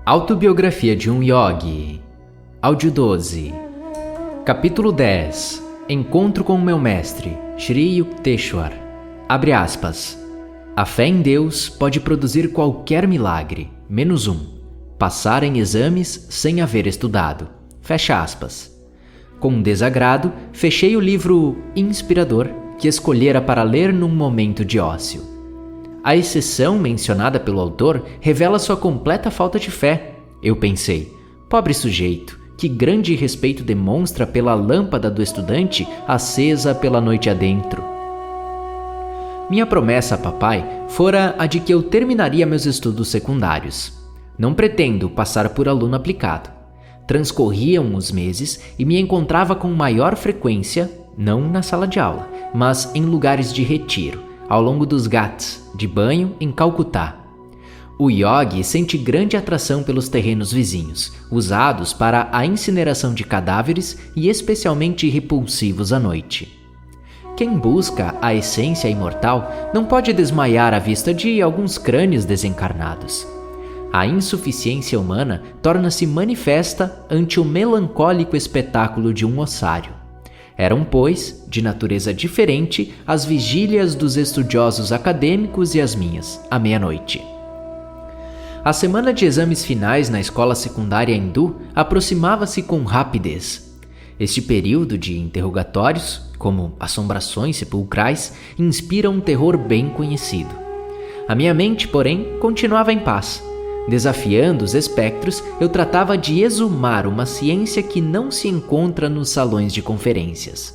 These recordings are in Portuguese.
Autobiografia de um Yogi. Áudio 12. Capítulo 10. Encontro com o meu mestre, Shri Yukteswar. Abre aspas. A fé em Deus pode produzir qualquer milagre, menos um: passar em exames sem haver estudado. Fecha aspas. Com desagrado, fechei o livro inspirador que escolhera para ler num momento de ócio. A exceção mencionada pelo autor revela sua completa falta de fé. Eu pensei, pobre sujeito, que grande respeito demonstra pela lâmpada do estudante acesa pela noite adentro. Minha promessa a papai fora a de que eu terminaria meus estudos secundários. Não pretendo passar por aluno aplicado. Transcorriam os meses e me encontrava com maior frequência, não na sala de aula, mas em lugares de retiro, ao longo dos ghats, de banho em Calcutá. O yogi sente grande atração pelos terrenos vizinhos, usados para a incineração de cadáveres e especialmente repulsivos à noite. Quem busca a essência imortal não pode desmaiar à vista de alguns crânios desencarnados. A insuficiência humana torna-se manifesta ante o melancólico espetáculo de um ossário. Eram, pois, de natureza diferente as vigílias dos estudiosos acadêmicos e as minhas, à meia-noite. A semana de exames finais na escola secundária hindu aproximava-se com rapidez. Este período de interrogatórios, como assombrações sepulcrais, inspira um terror bem conhecido. A minha mente, porém, continuava em paz. Desafiando os espectros, eu tratava de exumar uma ciência que não se encontra nos salões de conferências.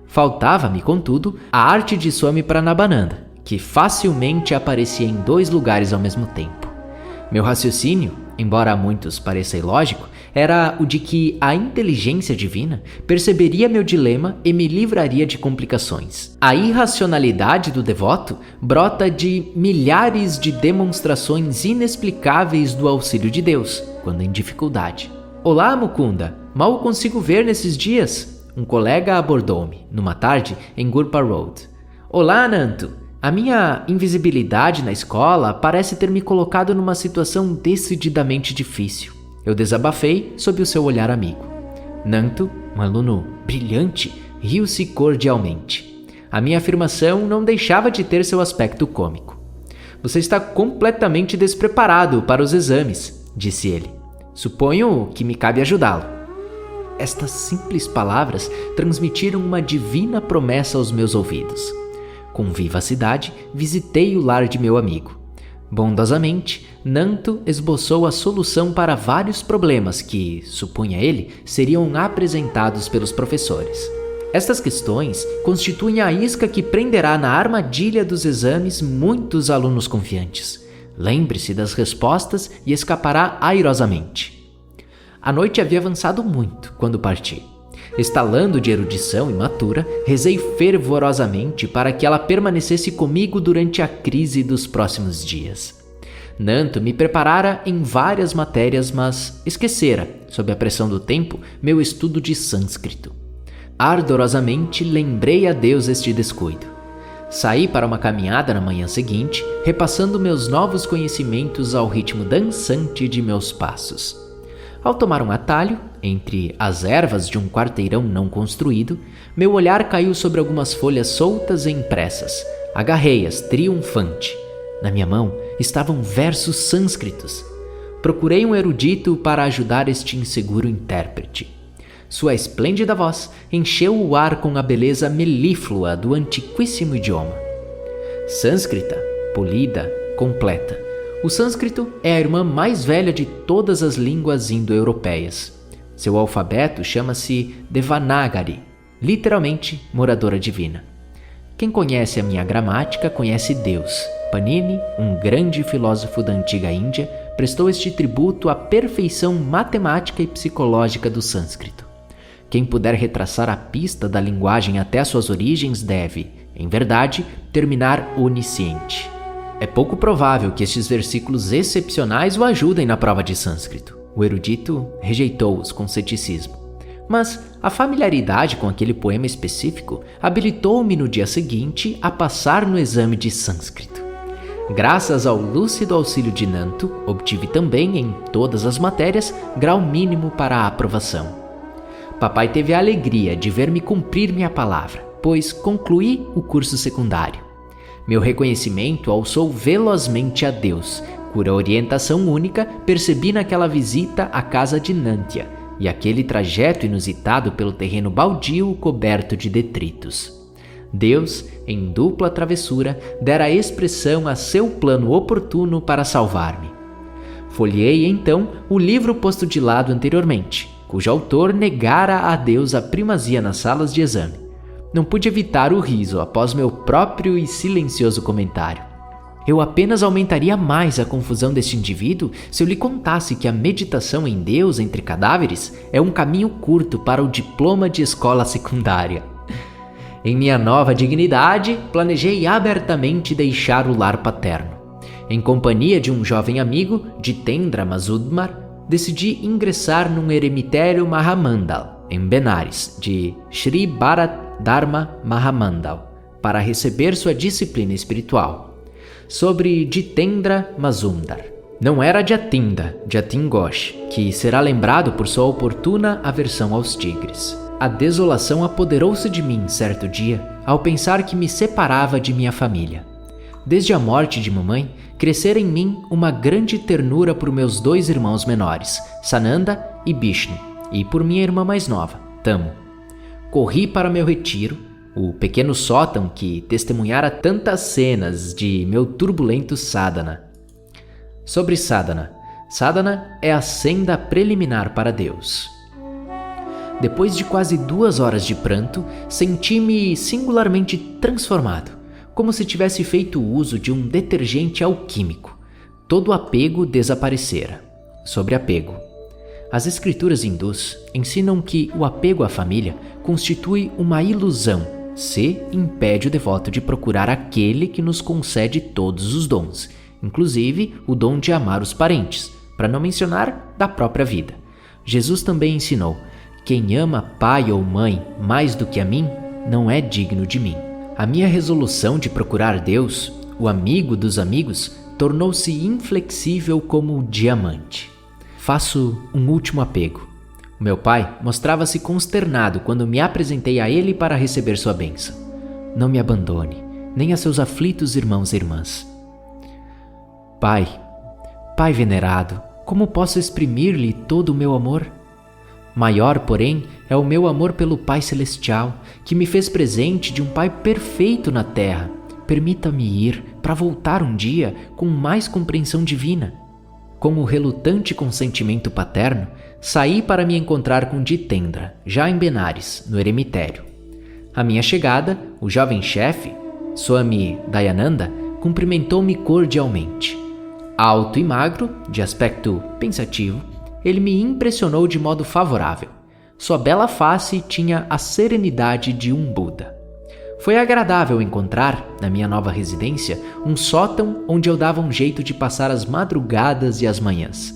Faltava-me, contudo, a arte de Swami Pranabananda, que facilmente aparecia em 2 lugares ao mesmo tempo. Meu raciocínio, embora a muitos pareça ilógico, era o de que a inteligência divina perceberia meu dilema e me livraria de complicações. A irracionalidade do devoto brota de milhares de demonstrações inexplicáveis do auxílio de Deus, quando em dificuldade. Olá, Mukunda! Mal o consigo ver nesses dias. Um colega abordou-me, numa tarde, em Gurpa Road. Olá, Nanto! A minha invisibilidade na escola parece ter me colocado numa situação decididamente difícil. Eu desabafei sob o seu olhar amigo. Nanto, um aluno brilhante, riu-se cordialmente. A minha afirmação não deixava de ter seu aspecto cômico. Você está completamente despreparado para os exames, disse ele. Suponho que me cabe ajudá-lo. Estas simples palavras transmitiram uma divina promessa aos meus ouvidos. Com vivacidade, visitei o lar de meu amigo. Bondosamente, Nanto esboçou a solução para vários problemas que, supunha ele, seriam apresentados pelos professores. Estas questões constituem a isca que prenderá na armadilha dos exames muitos alunos confiantes. Lembre-se das respostas e escapará airosamente. A noite havia avançado muito quando parti. Estalando de erudição imatura, rezei fervorosamente para que ela permanecesse comigo durante a crise dos próximos dias. Nanto me preparara em várias matérias, mas esquecera, sob a pressão do tempo, meu estudo de sânscrito. Ardorosamente lembrei a Deus este descuido. Saí para uma caminhada na manhã seguinte, repassando meus novos conhecimentos ao ritmo dançante de meus passos. Ao tomar um atalho, entre as ervas de um quarteirão não construído, meu olhar caiu sobre algumas folhas soltas e impressas. Agarrei-as, triunfante. Na minha mão estavam versos sânscritos. Procurei um erudito para ajudar este inseguro intérprete. Sua esplêndida voz encheu o ar com a beleza melíflua do antiquíssimo idioma. Sânscrita, polida, completa. O sânscrito é a irmã mais velha de todas as línguas indo-europeias. Seu alfabeto chama-se Devanagari, literalmente moradora divina. Quem conhece a minha gramática conhece Deus. Panini, um grande filósofo da antiga Índia, prestou este tributo à perfeição matemática e psicológica do sânscrito. Quem puder retraçar a pista da linguagem até suas origens deve, em verdade, terminar onisciente. É pouco provável que estes versículos excepcionais o ajudem na prova de sânscrito. O erudito rejeitou-os com ceticismo. Mas a familiaridade com aquele poema específico habilitou-me no dia seguinte a passar no exame de sânscrito. Graças ao lúcido auxílio de Nanto, obtive também, em todas as matérias, grau mínimo para a aprovação. Papai teve a alegria de ver-me cumprir minha palavra, pois concluí o curso secundário. Meu reconhecimento alçou velozmente a Deus, cuja orientação única percebi naquela visita à casa de Nântia e aquele trajeto inusitado pelo terreno baldio coberto de detritos. Deus, em dupla travessura, dera expressão a seu plano oportuno para salvar-me. Folheei então o livro posto de lado anteriormente, cujo autor negara a Deus a primazia nas salas de exame. Não pude evitar o riso após meu próprio e silencioso comentário. Eu apenas aumentaria mais a confusão deste indivíduo se eu lhe contasse que a meditação em Deus entre cadáveres é um caminho curto para o diploma de escola secundária. Em minha nova dignidade, planejei abertamente deixar o lar paterno. Em companhia de um jovem amigo, Jitendra Mazumdar, decidi ingressar num eremitério Mahamandal, em Benares, de Sri Bharat Dharma Mahamandal, para receber sua disciplina espiritual. Sobre Jitendra Mazumdar. Não era Jatinda, Jatin Ghosh, que será lembrado por sua oportuna aversão aos tigres. A desolação apoderou-se de mim certo dia, ao pensar que me separava de minha família. Desde a morte de mamãe, crescera em mim uma grande ternura por meus 2 irmãos menores, Sananda e Bishnu, e por minha irmã mais nova, Tamu. Corri para meu retiro, o pequeno sótão que testemunhara tantas cenas de meu turbulento sadhana. Sobre sadhana. Sadhana é a senda preliminar para Deus. Depois de quase 2 horas de pranto, senti-me singularmente transformado, como se tivesse feito uso de um detergente alquímico. Todo o apego desaparecera. Sobre apego. As escrituras hindus ensinam que o apego à família constitui uma ilusão se impede o devoto de procurar aquele que nos concede todos os dons, inclusive o dom de amar os parentes, para não mencionar da própria vida. Jesus também ensinou: quem ama pai ou mãe mais do que a mim, não é digno de mim. A minha resolução de procurar Deus, o amigo dos amigos, tornou-se inflexível como o diamante. Faço um último apego. Meu pai mostrava-se consternado quando me apresentei a ele para receber sua bênção. Não me abandone, nem a seus aflitos irmãos e irmãs. Pai venerado, como posso exprimir-lhe todo o meu amor? Maior, porém, é o meu amor pelo Pai Celestial, que me fez presente de um Pai perfeito na terra. Permita-me ir para voltar um dia com mais compreensão divina. Com o relutante consentimento paterno, saí para me encontrar com Jitendra, já em Benares, no eremitério. À minha chegada, o jovem chefe, Swami Dayananda, cumprimentou-me cordialmente. Alto e magro, de aspecto pensativo, ele me impressionou de modo favorável. Sua bela face tinha a serenidade de um Buda. Foi agradável encontrar, na minha nova residência, um sótão onde eu dava um jeito de passar as madrugadas e as manhãs.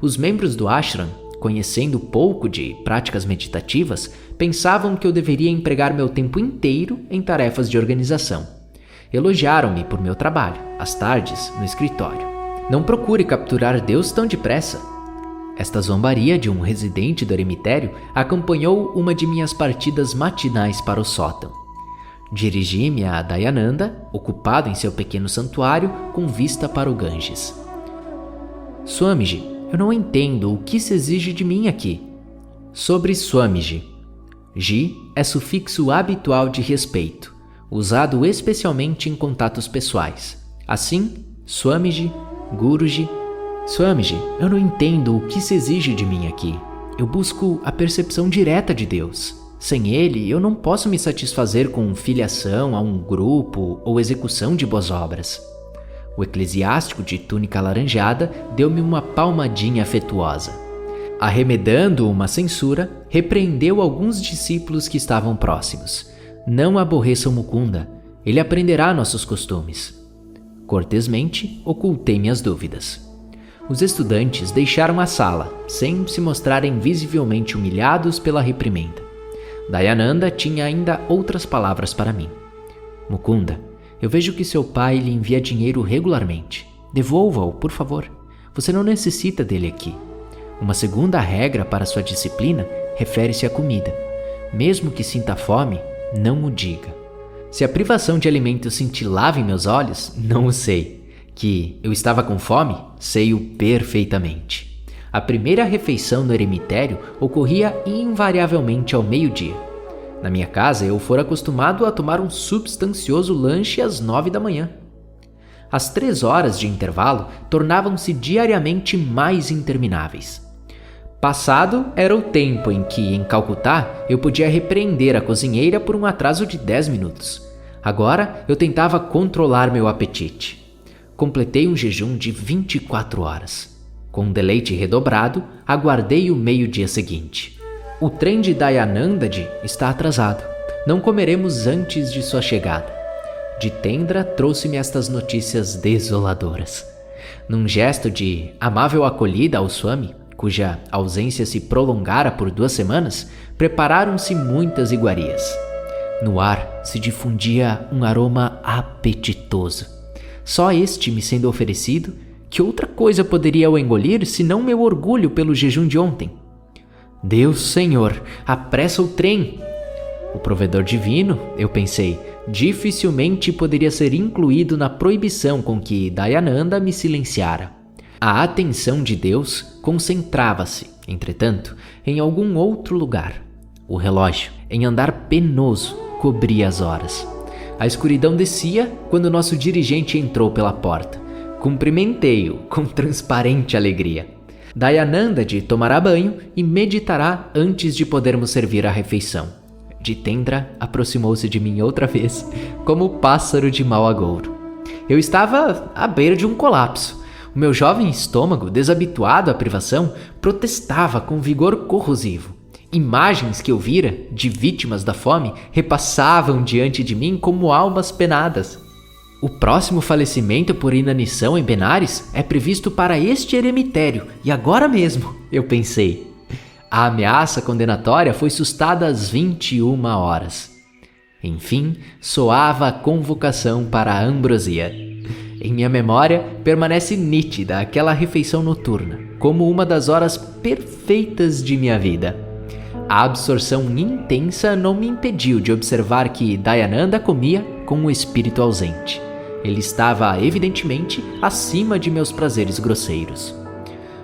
Os membros do ashram, conhecendo pouco de práticas meditativas, pensavam que eu deveria empregar meu tempo inteiro em tarefas de organização. Elogiaram-me por meu trabalho, às tardes, no escritório. Não procure capturar Deus tão depressa. Esta zombaria de um residente do eremitério acompanhou uma de minhas partidas matinais para o sótão. Dirigi-me a Dayananda, ocupado em seu pequeno santuário com vista para o Ganges. Swamiji, eu não entendo o que se exige de mim aqui. Sobre Swamiji. Ji é sufixo habitual de respeito, usado especialmente em contatos pessoais. Assim, Swamiji, Guruji. Swamiji, eu não entendo o que se exige de mim aqui. Eu busco a percepção direta de Deus. Sem ele, eu não posso me satisfazer com filiação a um grupo ou execução de boas obras. O eclesiástico de túnica alaranjada deu-me uma palmadinha afetuosa. Arremedando uma censura, repreendeu alguns discípulos que estavam próximos. Não aborreçam Mukunda, ele aprenderá nossos costumes. Cortesmente, ocultei minhas dúvidas. Os estudantes deixaram a sala, sem se mostrarem visivelmente humilhados pela reprimenda. Dayananda tinha ainda outras palavras para mim. Mukunda, Eu vejo que seu pai lhe envia dinheiro regularmente. Devolva-o, por favor. Você não necessita dele aqui. Uma segunda regra para sua disciplina refere-se à comida. Mesmo que sinta fome, não o diga. Se a privação de alimento cintilava em meus olhos, não o sei. Que eu estava com fome, sei-o perfeitamente. A primeira refeição no eremitério ocorria invariavelmente ao meio-dia. Na minha casa, eu fora acostumado a tomar um substancioso lanche às 9 da manhã. As 3 horas de intervalo tornavam-se diariamente mais intermináveis. Passado era o tempo em que, em Calcutá, eu podia repreender a cozinheira por um atraso de 10 minutos. Agora, eu tentava controlar meu apetite. Completei um jejum de 24 horas. Com um deleite redobrado, aguardei o meio-dia seguinte. O trem de Dayanandadi está atrasado. Não comeremos antes de sua chegada. Jitendra trouxe-me estas notícias desoladoras. Num gesto de amável acolhida ao Swami, cuja ausência se prolongara por 2 semanas, prepararam-se muitas iguarias. No ar se difundia um aroma apetitoso. Só este me sendo oferecido, que outra coisa poderia o engolir senão meu orgulho pelo jejum de ontem? Deus Senhor, apressa o trem! O provedor divino, eu pensei, dificilmente poderia ser incluído na proibição com que Dayananda me silenciara. A atenção de Deus concentrava-se, entretanto, em algum outro lugar. O relógio, em andar penoso, cobria as horas. A escuridão descia quando nosso dirigente entrou pela porta. Cumprimentei-o com transparente alegria. Dayanandadi tomará banho e meditará antes de podermos servir a refeição. Jitendra aproximou-se de mim outra vez, como pássaro de mau agouro. Eu estava à beira de um colapso. O meu jovem estômago, desabituado à privação, protestava com vigor corrosivo. Imagens que eu vira, de vítimas da fome, repassavam diante de mim como almas penadas. O próximo falecimento por inanição em Benares é previsto para este eremitério, e agora mesmo, eu pensei. A ameaça condenatória foi sustada às 21 horas. Enfim, soava a convocação para a ambrosia. Em minha memória, permanece nítida aquela refeição noturna, como uma das horas perfeitas de minha vida. A absorção intensa não me impediu de observar que Dayananda comia com o espírito ausente. Ele estava, evidentemente, acima de meus prazeres grosseiros.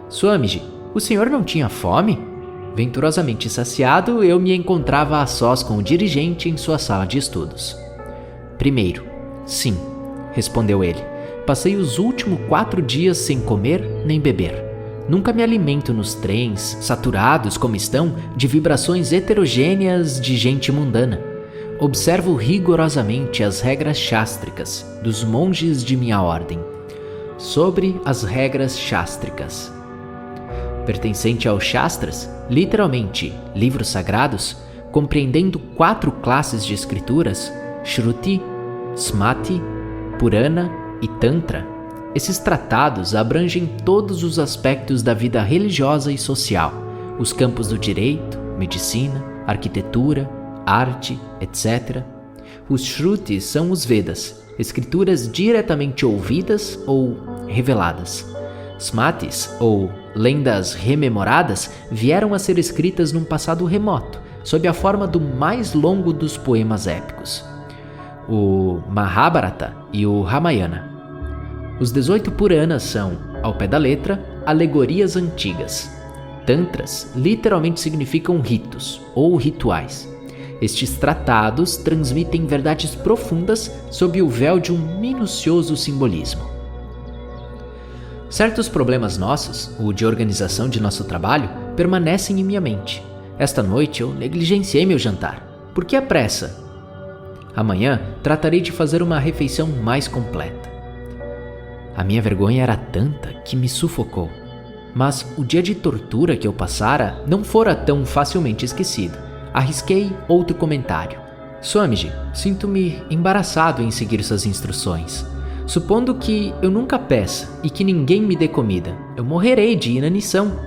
Swamiji, o senhor não tinha fome? Venturosamente saciado, eu me encontrava a sós com o dirigente em sua sala de estudos. Primeiro, sim, respondeu ele. Passei os últimos 4 dias sem comer nem beber. Nunca me alimento nos trens, saturados como estão, de vibrações heterogêneas de gente mundana. Observo rigorosamente as regras chástricas dos monges de minha ordem. Sobre as regras chástricas. Pertencente aos Shastras, literalmente livros sagrados, compreendendo 4 classes de escrituras, Shruti, Smriti, Purana e Tantra, esses tratados abrangem todos os aspectos da vida religiosa e social, os campos do direito, medicina, arquitetura, arte, etc. Os Shrutis são os Vedas, escrituras diretamente ouvidas ou reveladas. Smritis, ou lendas rememoradas, vieram a ser escritas num passado remoto, sob a forma do mais longo dos poemas épicos, o Mahabharata e o Ramayana. Os 18 Puranas são, ao pé da letra, alegorias antigas. Tantras literalmente significam ritos ou rituais. Estes tratados transmitem verdades profundas sob o véu de um minucioso simbolismo. Certos problemas nossos, o de organização de nosso trabalho, permanecem em minha mente. Esta noite eu negligenciei meu jantar. Por que a pressa? Amanhã tratarei de fazer uma refeição mais completa. A minha vergonha era tanta que me sufocou. Mas o dia de tortura que eu passara não fora tão facilmente esquecido. Arrisquei outro comentário. Swamiji, sinto-me embaraçado em seguir suas instruções. Supondo que eu nunca peça e que ninguém me dê comida, eu morrerei de inanição.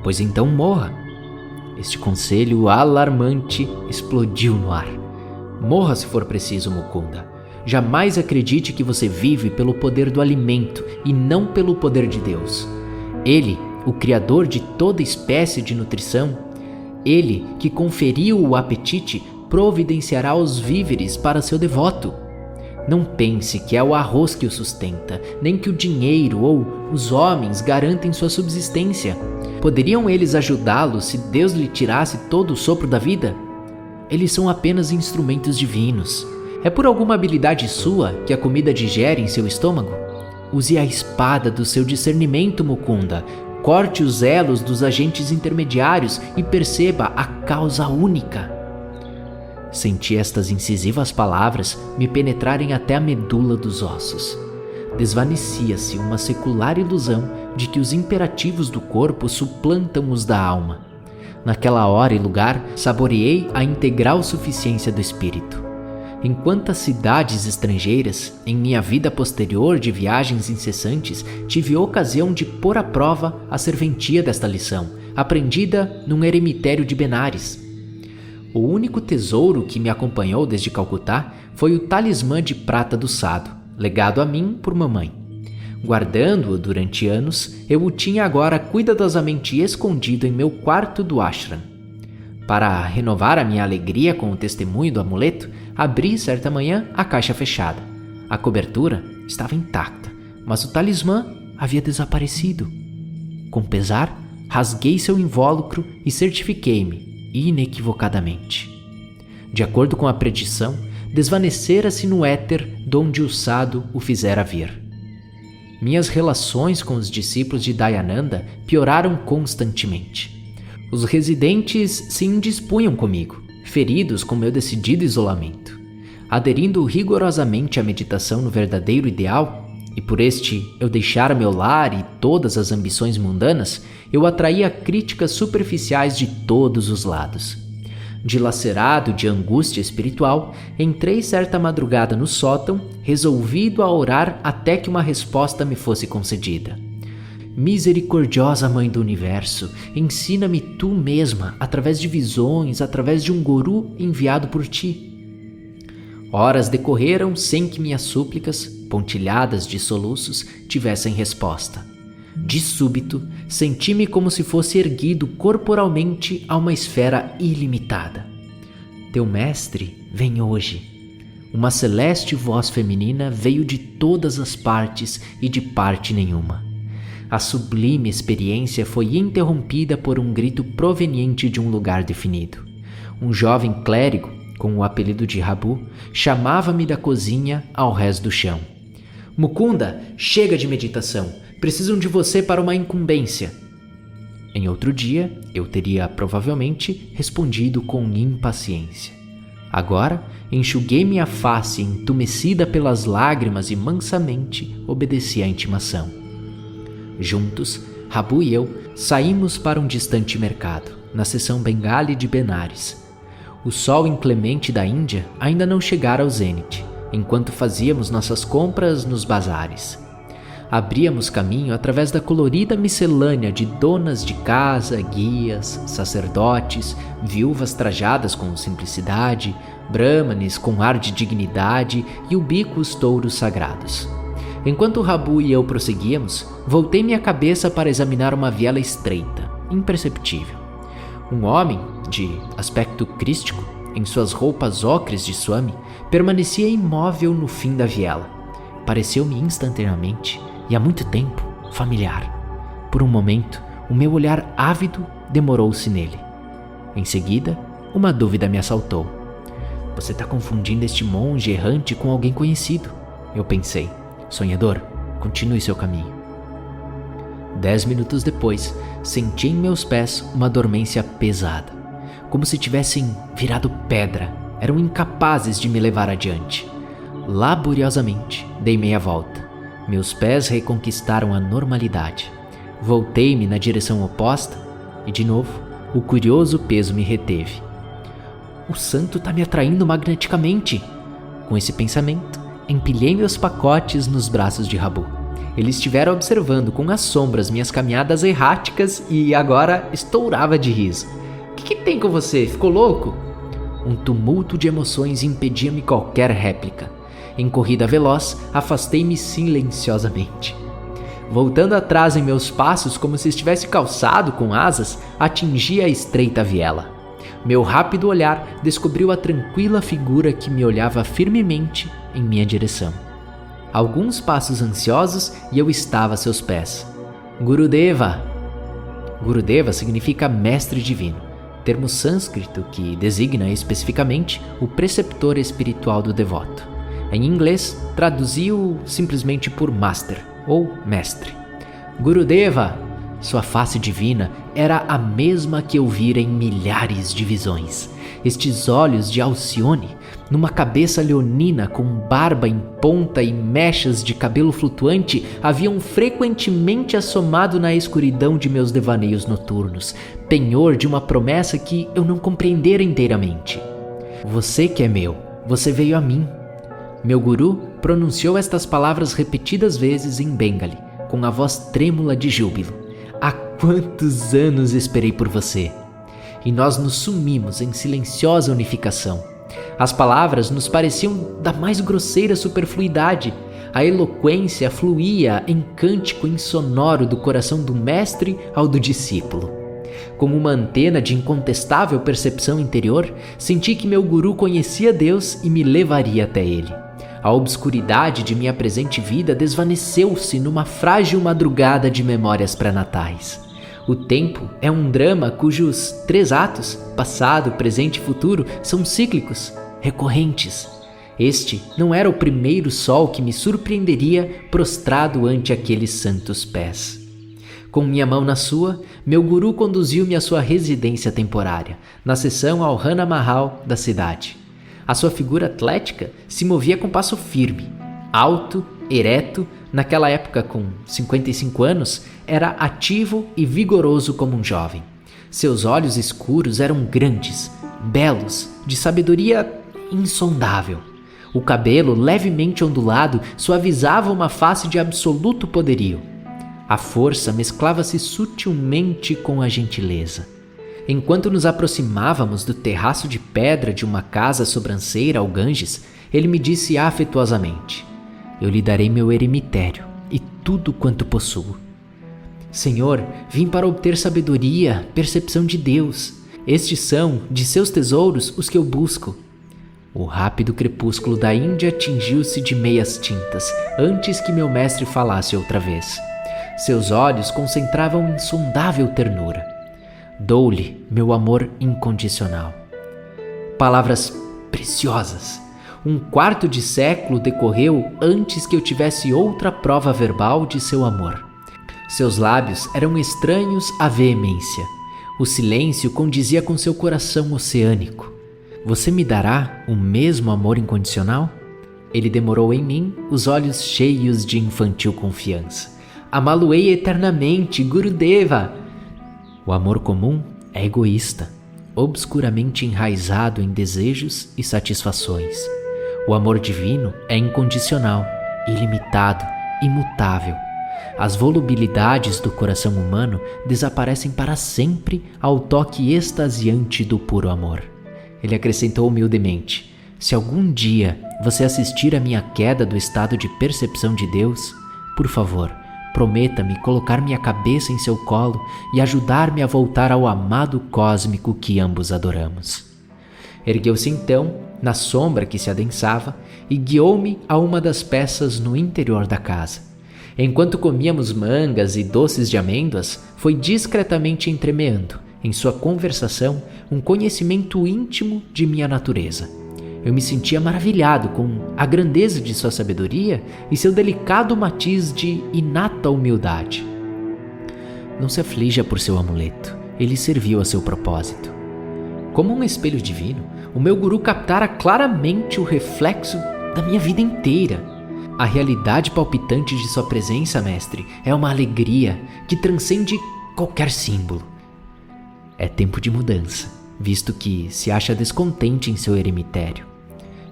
Pois então morra. Este conselho alarmante explodiu no ar. Morra se for preciso, Mukunda. jamais acredite que você vive pelo poder do alimento e não pelo poder de Deus. Ele, o Criador de toda espécie de nutrição, Ele que conferiu o apetite, providenciará os víveres para seu devoto. Não pense que é o arroz que o sustenta, nem que o dinheiro ou os homens garantem sua subsistência. Poderiam eles ajudá-lo se Deus lhe tirasse todo o sopro da vida? Eles são apenas instrumentos divinos. É por alguma habilidade sua que a comida digere em seu estômago? Use a espada do seu discernimento, Mukunda. Corte os elos dos agentes intermediários e perceba a causa única. Senti estas incisivas palavras me penetrarem até a medula dos ossos. Desvanecia-se uma secular ilusão de que os imperativos do corpo suplantam os da alma. Naquela hora e lugar, saboreei a integral suficiência do espírito. Em quantas cidades estrangeiras, em minha vida posterior de viagens incessantes, tive ocasião de pôr à prova a serventia desta lição, aprendida num eremitério de Benares. O único tesouro que me acompanhou desde Calcutá foi o talismã de prata do Sado, legado a mim por mamãe. Guardando-o durante anos, eu o tinha agora cuidadosamente escondido em meu quarto do ashram. Para renovar a minha alegria com o testemunho do amuleto, abri certa manhã a caixa fechada. A cobertura estava intacta, mas o talismã havia desaparecido. Com pesar, rasguei seu invólucro e certifiquei-me, inequivocadamente. De acordo com a predição, desvanecera-se no éter donde o Sado o fizera vir. Minhas relações com os discípulos de Dayananda pioraram constantemente. Os residentes se indispunham comigo, feridos com meu decidido isolamento. Aderindo rigorosamente à meditação no verdadeiro ideal, e por este eu deixara meu lar e todas as ambições mundanas, eu atraía críticas superficiais de todos os lados. Dilacerado de angústia espiritual, entrei certa madrugada no sótão, resolvido a orar até que uma resposta me fosse concedida. Misericordiosa Mãe do Universo, ensina-me tu mesma, através de visões, através de um guru enviado por ti. Horas decorreram sem que minhas súplicas, pontilhadas de soluços, tivessem resposta. De súbito, senti-me como se fosse erguido corporalmente a uma esfera ilimitada. Teu mestre vem hoje. Uma celeste voz feminina veio de todas as partes e de parte nenhuma. A sublime experiência foi interrompida por um grito proveniente de um lugar definido. Um jovem clérigo, com o apelido de Rabu, chamava-me da cozinha ao rés do chão. Mukunda, chega de meditação. Precisam de você para uma incumbência. Em outro dia, eu teria provavelmente respondido com impaciência. Agora, enxuguei minha face entumecida pelas lágrimas e mansamente obedeci à intimação. Juntos, Rabu e eu saímos para um distante mercado, na seção Bengali de Benares. O sol inclemente da Índia ainda não chegara ao zênite, enquanto fazíamos nossas compras nos bazares. Abríamos caminho através da colorida miscelânea de donas de casa, guias, sacerdotes, viúvas trajadas com simplicidade, brahmanes com ar de dignidade e ubíquos touros sagrados. Enquanto Rabu e eu prosseguíamos, voltei minha cabeça para examinar uma viela estreita, imperceptível. Um homem, de aspecto crístico, em suas roupas ocres de swami, permanecia imóvel no fim da viela. Pareceu-me instantaneamente, e há muito tempo, familiar. Por um momento, o meu olhar ávido demorou-se nele. Em seguida, uma dúvida me assaltou. Você está confundindo este monge errante com alguém conhecido, eu pensei. Sonhador, continue seu caminho. 10 minutos depois, senti em meus pés uma dormência pesada, como se tivessem virado pedra. Eram incapazes de me levar adiante. Laboriosamente, dei meia volta. Meus pés reconquistaram a normalidade. Voltei-me na direção oposta e, de novo, o curioso peso me reteve. O santo está me atraindo magneticamente. Com esse pensamento, empilhei meus pacotes nos braços de Rabu. Ele estivera observando com as sombras minhas caminhadas erráticas e agora estourava de riso. O que tem com você? Ficou louco? Um tumulto de emoções impedia-me qualquer réplica. Em corrida veloz, afastei-me silenciosamente. Voltando atrás em meus passos como se estivesse calçado com asas, atingi a estreita viela. Meu rápido olhar descobriu a tranquila figura que me olhava firmemente em minha direção. Alguns passos ansiosos e eu estava a seus pés. Gurudeva! Gurudeva significa mestre divino, termo sânscrito que designa especificamente o preceptor espiritual do devoto. Em inglês, traduziu simplesmente por master ou mestre. Gurudeva, sua face divina, era a mesma que eu vira em milhares de visões. Estes olhos de Alcione, numa cabeça leonina com barba em ponta e mechas de cabelo flutuante, haviam frequentemente assomado na escuridão de meus devaneios noturnos, penhor de uma promessa que eu não compreendera inteiramente. Você que é meu, você veio a mim. Meu guru pronunciou estas palavras repetidas vezes em Bengali, com a voz trêmula de júbilo. Há quantos anos esperei por você! E nós nos sumimos em silenciosa unificação. As palavras nos pareciam da mais grosseira superfluidade. A eloquência fluía em cântico insonoro do coração do mestre ao do discípulo. Como uma antena de incontestável percepção interior, senti que meu guru conhecia Deus e me levaria até ele. A obscuridade de minha presente vida desvaneceu-se numa frágil madrugada de memórias pré-natais. O tempo é um drama cujos 3 atos, passado, presente e futuro, são cíclicos, recorrentes. Este não era o primeiro sol que me surpreenderia prostrado ante aqueles santos pés. Com minha mão na sua, meu guru conduziu-me à sua residência temporária, na seção ao Rana Mahal da cidade. A sua figura atlética se movia com passo firme, alto, ereto. Naquela época, com 55 anos, era ativo e vigoroso como um jovem. Seus olhos escuros eram grandes, belos, de sabedoria insondável. O cabelo, levemente ondulado, suavizava uma face de absoluto poderio. A força mesclava-se sutilmente com a gentileza. Enquanto nos aproximávamos do terraço de pedra de uma casa sobranceira ao Ganges, ele me disse afetuosamente: eu lhe darei meu eremitério e tudo quanto possuo. Senhor, vim para obter sabedoria, percepção de Deus. Estes são, de seus tesouros, os que eu busco. O rápido crepúsculo da Índia tingiu-se de meias tintas, antes que meu mestre falasse outra vez. Seus olhos concentravam insondável ternura. Dou-lhe meu amor incondicional. Palavras preciosas. 1/4 de século decorreu antes que eu tivesse outra prova verbal de seu amor. Seus lábios eram estranhos à veemência. O silêncio condizia com seu coração oceânico. Você me dará o mesmo amor incondicional? Ele demorou em mim, os olhos cheios de infantil confiança. Amá-lo-ei eternamente, Gurudeva! O amor comum é egoísta, obscuramente enraizado em desejos e satisfações. O amor divino é incondicional, ilimitado, imutável. As volubilidades do coração humano desaparecem para sempre ao toque extasiante do puro amor. Ele acrescentou humildemente: se algum dia você assistir à minha queda do estado de percepção de Deus, por favor, prometa-me colocar minha cabeça em seu colo e ajudar-me a voltar ao amado cósmico que ambos adoramos. Ergueu-se então, na sombra que se adensava, e guiou-me a uma das peças no interior da casa. Enquanto comíamos mangas e doces de amêndoas, foi discretamente entremeando, em sua conversação, um conhecimento íntimo de minha natureza. Eu me sentia maravilhado com a grandeza de sua sabedoria e seu delicado matiz de inata humildade. Não se aflija por seu amuleto, ele serviu a seu propósito. Como um espelho divino, o meu guru captara claramente o reflexo da minha vida inteira. A realidade palpitante de sua presença, mestre, é uma alegria que transcende qualquer símbolo. É tempo de mudança, visto que se acha descontente em seu eremitério.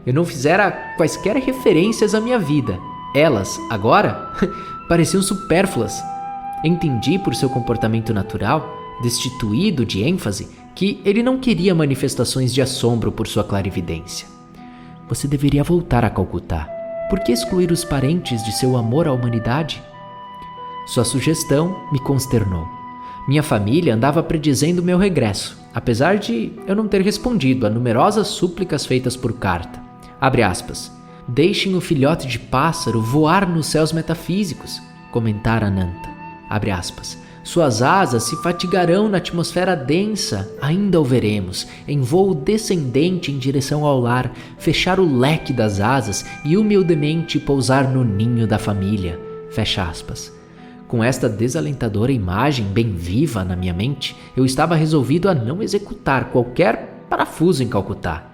Eu não fizera quaisquer referências à minha vida. Elas, agora, pareciam supérfluas. Entendi por seu comportamento natural, destituído de ênfase, que ele não queria manifestações de assombro por sua clarividência. Você deveria voltar a Calcutá. Por que excluir os parentes de seu amor à humanidade? Sua sugestão me consternou. Minha família andava predizendo meu regresso, apesar de eu não ter respondido a numerosas súplicas feitas por carta. Abre aspas. Deixem o filhote de pássaro voar nos céus metafísicos, comentara Ananta. Abre aspas. Suas asas se fatigarão na atmosfera densa, ainda o veremos, em voo descendente em direção ao lar, fechar o leque das asas e humildemente pousar no ninho da família. Fecha aspas. Com esta desalentadora imagem bem viva na minha mente, eu estava resolvido a não executar qualquer parafuso em Calcutá.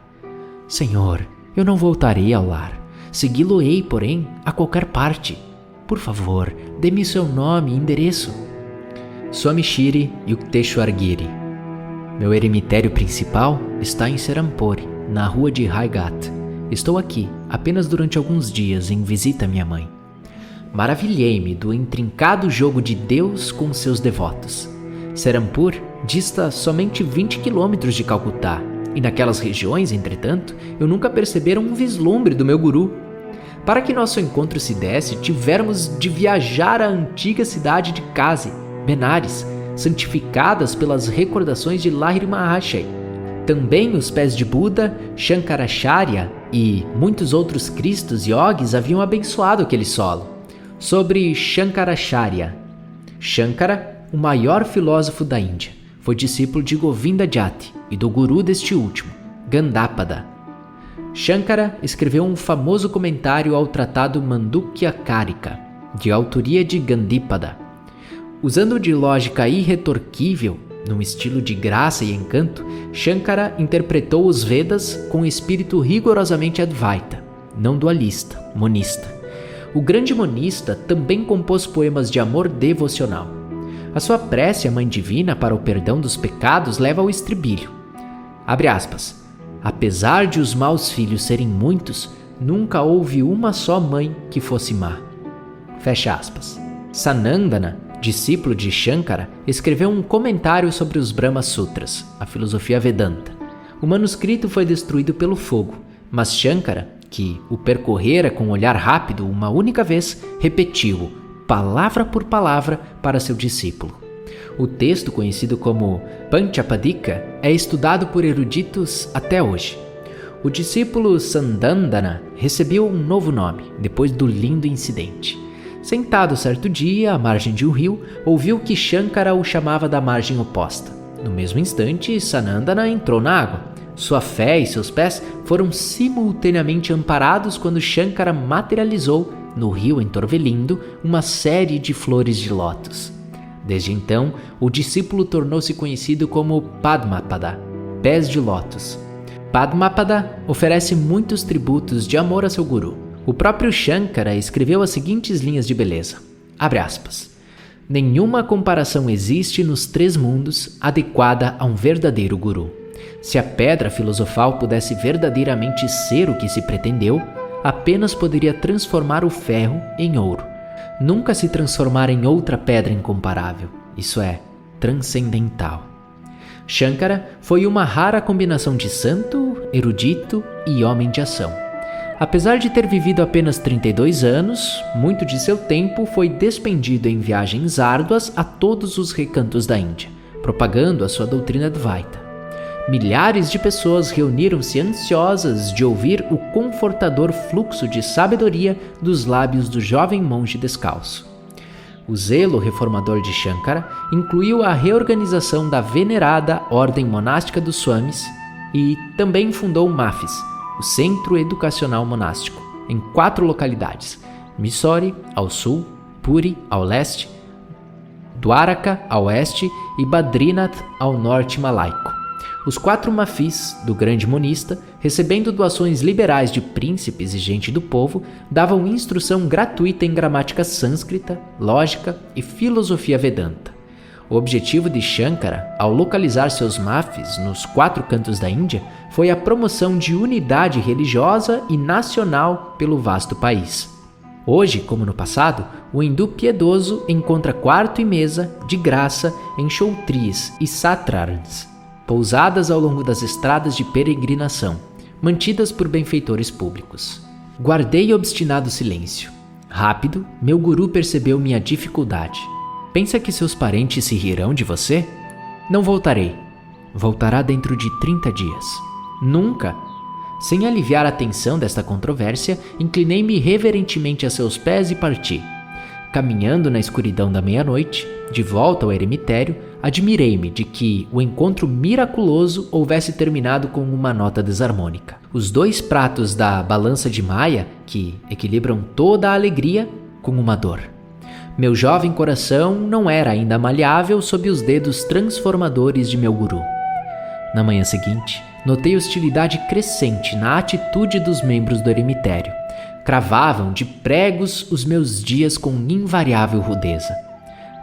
Senhor, eu não voltarei ao lar. Segui-lo-ei, porém, a qualquer parte. Por favor, dê-me seu nome e endereço. Swami Shri Yukteswar Giri. Meu eremitério principal está em Serampore, na rua de Raigat. Estou aqui apenas durante alguns dias em visita à minha mãe. Maravilhei-me do intrincado jogo de Deus com seus devotos. Serampore dista somente 20 quilômetros de Calcutá, e naquelas regiões, entretanto, eu nunca percebera um vislumbre do meu guru. Para que nosso encontro se desse, tivéramos de viajar à antiga cidade de Kazi, Benares, santificadas pelas recordações de Lahiri Mahashaya. Também os pés de Buda, Shankaracharya e muitos outros cristos e yogis haviam abençoado aquele solo. Sobre Shankaracharya. Shankara, o maior filósofo da Índia, foi discípulo de Govinda Jati e do guru deste último, Gandhapada. Shankara escreveu um famoso comentário ao tratado Mandukya Karika, de autoria de Gandhipada. Usando de lógica irretorquível, num estilo de graça e encanto, Shankara interpretou os Vedas com espírito rigorosamente Advaita, não dualista, monista. O grande monista também compôs poemas de amor devocional. A sua prece à Mãe Divina para o perdão dos pecados leva ao estribilho. Abre aspas. Apesar de os maus filhos serem muitos, nunca houve uma só mãe que fosse má. Fecha aspas. Sanandana, discípulo de Shankara, escreveu um comentário sobre os Brahma Sutras, a filosofia Vedanta. O manuscrito foi destruído pelo fogo, mas Shankara, que o percorrera com um olhar rápido uma única vez, repetiu-o, palavra por palavra, para seu discípulo. O texto, conhecido como Panchapadika, é estudado por eruditos até hoje. O discípulo Sandandana recebeu um novo nome, depois do lindo incidente. Sentado certo dia, à margem de um rio, ouviu que Shankara o chamava da margem oposta. No mesmo instante, Sanandana entrou na água. Sua fé e seus pés foram simultaneamente amparados quando Shankara materializou, no rio entorvelindo, uma série de flores de lótus. Desde então, o discípulo tornou-se conhecido como Padmapada, pés de lótus. Padmapada oferece muitos tributos de amor a seu guru. O próprio Shankara escreveu as seguintes linhas de beleza. Abre aspas. Nenhuma comparação existe nos três mundos adequada a um verdadeiro guru. Se a pedra filosofal pudesse verdadeiramente ser o que se pretendeu, apenas poderia transformar o ferro em ouro. Nunca se transformar em outra pedra incomparável, isso é, transcendental. Shankara foi uma rara combinação de santo, erudito e homem de ação. Apesar de ter vivido apenas 32 anos, muito de seu tempo foi despendido em viagens árduas a todos os recantos da Índia, propagando a sua doutrina Advaita. Milhares de pessoas reuniram-se ansiosas de ouvir o confortador fluxo de sabedoria dos lábios do jovem monge descalço. O zelo reformador de Shankara incluiu a reorganização da venerada Ordem Monástica dos Swamis e também fundou o MAFIS, o Centro Educacional Monástico, em 4 localidades: Mysore, ao sul, Puri, ao leste, Dwaraka, ao oeste e Badrinath, ao norte malaico. Os 4 mafis do grande monista, recebendo doações liberais de príncipes e gente do povo, davam instrução gratuita em gramática sânscrita, lógica e filosofia Vedanta. O objetivo de Shankara, ao localizar seus mafis nos 4 cantos da Índia, foi a promoção de unidade religiosa e nacional pelo vasto país. Hoje, como no passado, o hindu piedoso encontra quarto e mesa, de graça, em choutris e satrarans, pousadas ao longo das estradas de peregrinação, mantidas por benfeitores públicos. Guardei obstinado silêncio. Rápido, meu guru percebeu minha dificuldade. Pensa que seus parentes se rirão de você? Não voltarei. Voltará dentro de 30 dias. Nunca! Sem aliviar a tensão desta controvérsia, inclinei-me reverentemente a seus pés e parti. Caminhando na escuridão da meia-noite, de volta ao eremitério, admirei-me de que o encontro miraculoso houvesse terminado com uma nota desarmônica. Os 2 pratos da balança de Maia, que equilibram toda a alegria, com uma dor. Meu jovem coração não era ainda maleável sob os dedos transformadores de meu guru. Na manhã seguinte, notei hostilidade crescente na atitude dos membros do eremitério. Cravavam de pregos os meus dias com invariável rudeza.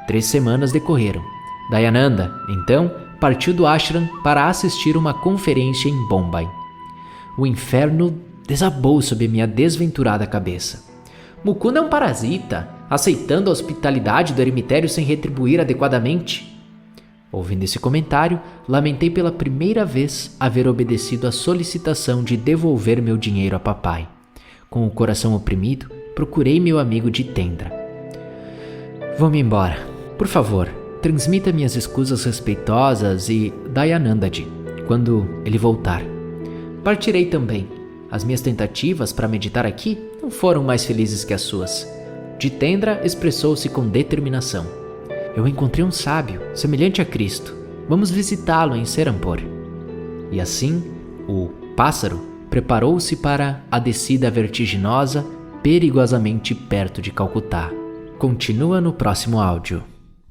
3 semanas decorreram. Dayananda, então, partiu do ashram para assistir uma conferência em Bombay. O inferno desabou sob minha desventurada cabeça. Mukunda é um parasita, aceitando a hospitalidade do eremitério sem retribuir adequadamente. Ouvindo esse comentário, lamentei pela primeira vez haver obedecido à solicitação de devolver meu dinheiro a papai. Com o coração oprimido, procurei meu amigo Jitendra. Vou-me embora. Por favor, transmita minhas escusas respeitosas e Dayanandaji, quando ele voltar. Partirei também. As minhas tentativas para meditar aqui não foram mais felizes que as suas. Jitendra expressou-se com determinação. Eu encontrei um sábio, semelhante a Cristo. Vamos visitá-lo em Serampore. E assim, o pássaro preparou-se para a descida vertiginosa, perigosamente perto de Calcutá. Continua no próximo áudio.